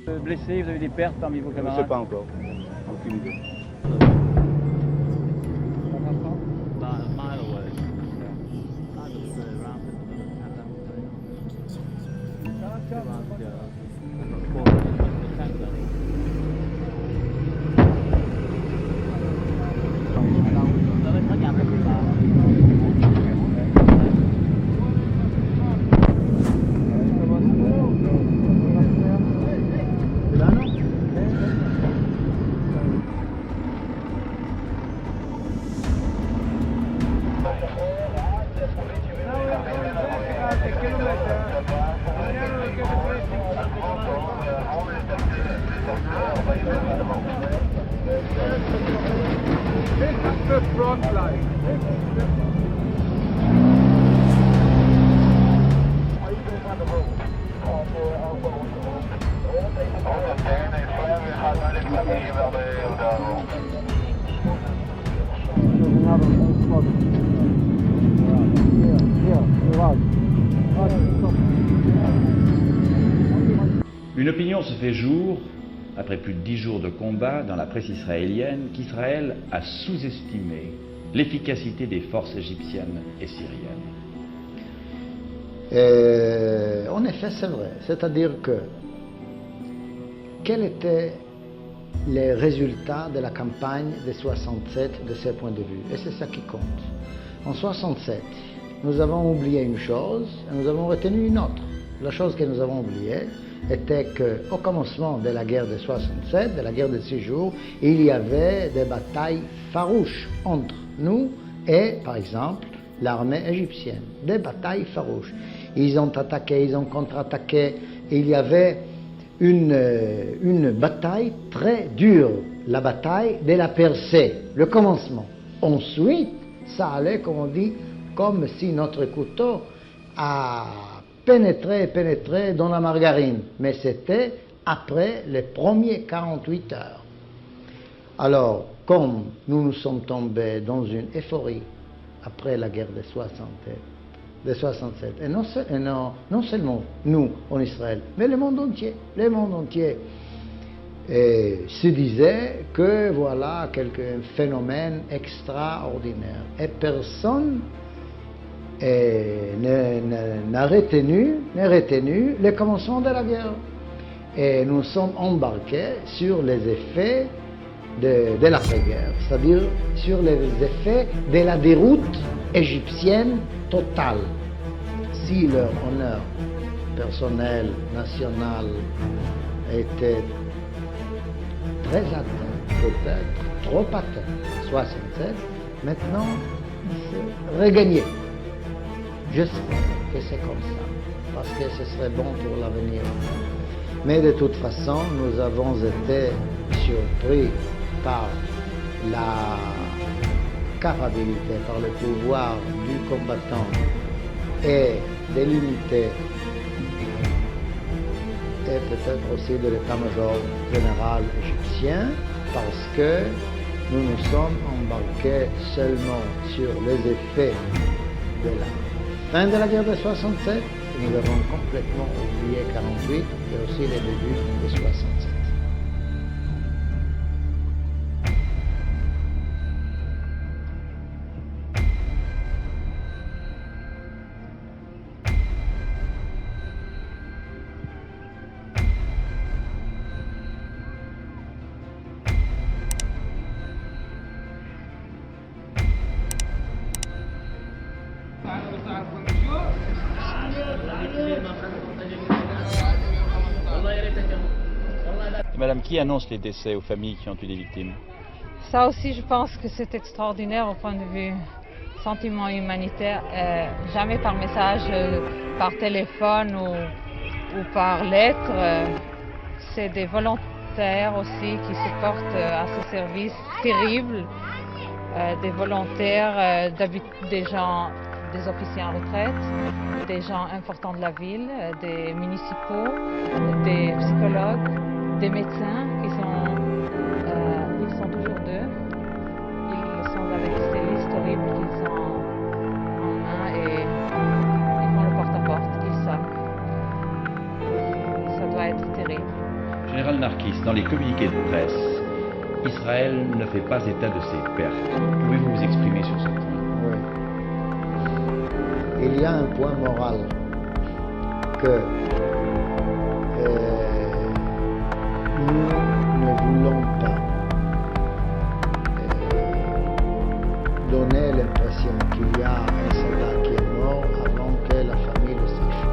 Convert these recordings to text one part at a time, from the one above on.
Blessés, vous avez des pertes parmi vos Je ne camarades? sais pas encore. Aucune idée. About a mile away. I just ramp in the middle and that Une opinion se fait jour, après plus de 10 jours de combat dans la presse israélienne, qu'Israël a sous-estimé l'efficacité des forces égyptiennes et syriennes. En effet, c'est vrai. C'est-à-dire que quels étaient les résultats de la campagne de 67 de ce point de vue? Et c'est ça qui compte. En 67, nous avons oublié une chose et nous avons retenu une autre. La chose que nous avons oubliée était qu'au commencement de la guerre de 67, de la guerre de 6 jours, il y avait des batailles farouches entre nous et, par exemple, l'armée égyptienne. Des batailles farouches. Ils ont attaqué, ils ont contre-attaqué. Il y avait une bataille très dure, la bataille de la percée, le commencement. Ensuite, ça allait, comme on dit, comme si notre couteau a pénétré dans la margarine. Mais c'était après les premiers 48 heures. Alors, comme nous nous sommes tombés dans une euphorie après la guerre de 67, et non seulement nous en Israël, mais le monde entier se disait que voilà un phénomène extraordinaire. Et personne n'a retenu le commencement de la guerre. Et nous sommes embarqués sur les effets de l'après-guerre, c'est-à-dire sur les effets de la déroute égyptienne totale. Si leur honneur personnel, national était très atteint, peut-être trop atteint, 67, maintenant c'est regagné. J'espère que c'est comme ça, parce que ce serait bon pour l'avenir. Mais de toute façon, nous avons été surpris par la capacité, par le pouvoir du combattant et de l'unité et peut-être aussi de l'état-major général égyptien, parce que nous nous sommes embarqués seulement sur les effets de la fin de la guerre de 67, et nous avons complètement oublié 48 et aussi les débuts de 67. Madame, qui annonce les décès aux familles qui ont eu des victimes? Ça aussi, je pense que c'est extraordinaire au point de vue sentiment humanitaire. Jamais par message, par téléphone ou par lettre. C'est des volontaires aussi qui se portent à ce service terrible. Des volontaires, des gens, des officiers en retraite, des gens importants de la ville, des municipaux, des psychologues, des médecins qui ils sont toujours deux. Ils sont avec ces listes horribles qu'ils ont en main et ils font le porte-à-porte, ils savent. Ça doit être terrible. Général Narkis, dans les communiqués de presse, Israël ne fait pas état de ses pertes. Pouvez-vous vous exprimer sur ce point? Oui. Il y a un point moral que nous ne voulons pas donner l'impression qu'il y a un soldat qui est mort avant que la famille le sache.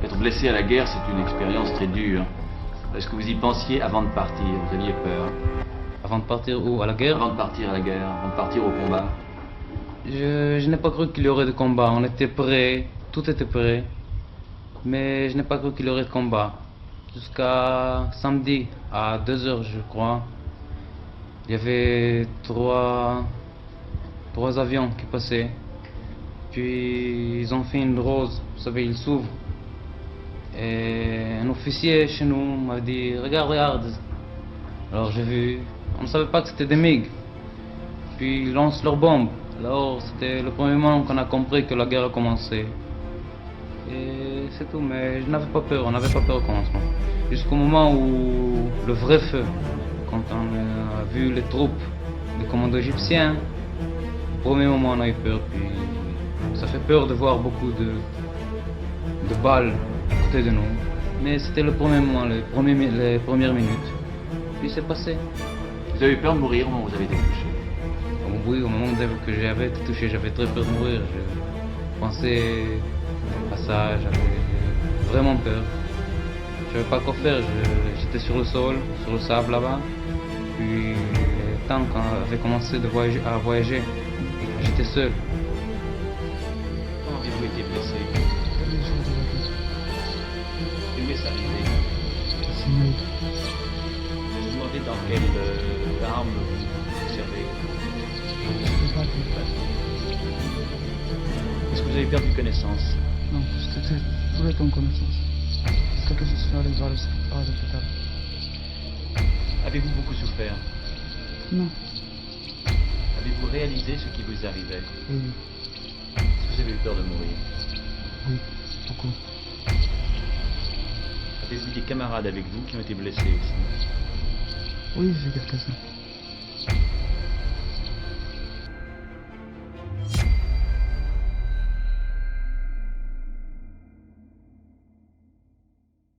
Être blessé à la guerre, c'est une expérience très dure. Est-ce que vous y pensiez avant de partir? Vous aviez peur? Avant de partir où? À la guerre? Avant de partir à la guerre, avant de partir au combat? Je n'ai pas cru qu'il y aurait de combat. On était prêts, tout était prêt. Mais je n'ai pas cru qu'il y aurait de combat. Jusqu'à samedi, à 2h je crois, il y avait trois avions qui passaient. Puis ils ont fait une rose, vous savez, ils s'ouvrent. Et un officier chez nous m'a dit « Regarde ». Alors j'ai vu, on ne savait pas que c'était des MiG. Puis ils lancent leurs bombes. Alors c'était le premier moment qu'on a compris que la guerre a commencé. Et c'est tout, mais je n'avais pas peur, on n'avait pas peur au commencement. Jusqu'au moment où le vrai feu, quand on a vu les troupes des commandos égyptiens, au premier moment on a eu peur. Puis ça fait peur de voir beaucoup de balles à côté de nous. Mais c'était le premier moment, les premières minutes. Puis c'est passé. Vous avez eu peur de mourir au moment où vous avez été touché? Oui, au moment que j'avais été touché, j'avais très peur de mourir. Je pensais à ça, j'avais vraiment peur. Je ne savais pas quoi faire, j'étais sur le sol, sur le sable là-bas. Puis le temps qu'on avait commencé à voyager, j'étais seul. Comment avez-vous été blessé? Où est-ce arrivé? Je me demandais dans quelle arme vous servez. Est-ce que vous avez perdu connaissance? Non, c'était tout est en connaissance. Parce que je suis allé vers l'hôpital. Avez-vous beaucoup souffert? Non, Avez-vous réalisé ce qui vous arrivait? oui, Est-ce que vous avez eu peur de mourir? oui, beaucoup. Avez-vous des camarades avec vous qui ont été blessés aussi? Oui, j'ai quelques-uns.